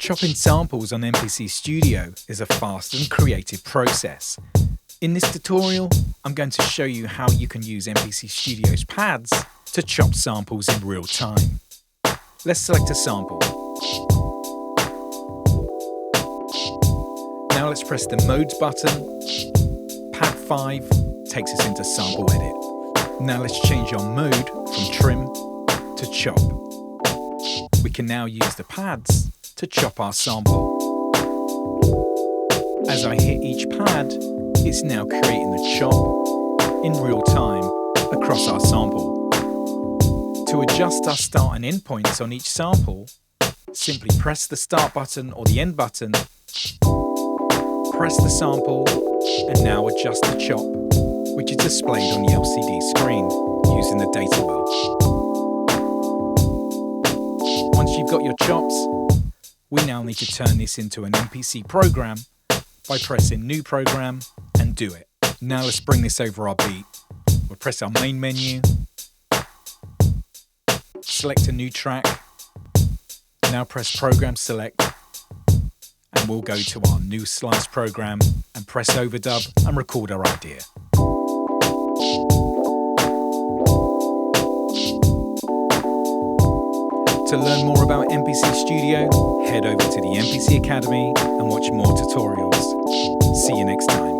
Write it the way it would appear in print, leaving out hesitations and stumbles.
Chopping samples on MPC Studio is a fast and creative process. In this tutorial, I'm going to show you how you can use MPC Studio's pads to chop samples in real time. Let's select a sample. Now let's press the Modes button. Pad 5 takes us into Sample Edit. Now let's change our mode from Trim to Chop. We can now use the pads to chop our sample. As I hit each pad, it's now creating the chop in real time across our sample. To adjust our start and end points on each sample, simply press the Start button or the End button, press the sample, and now adjust the chop, which is displayed on the LCD screen using the data wheel. Once you've got your chops, we now need to turn this into an MPC program by pressing New Program and Do It. Now let's bring this over our beat. We'll press our main menu, select a new track, now press Program Select, and we'll go to our new slice program and press Overdub and record our idea. To learn more about MPC Studio, head over to the MPC Academy and watch more tutorials. See you next time.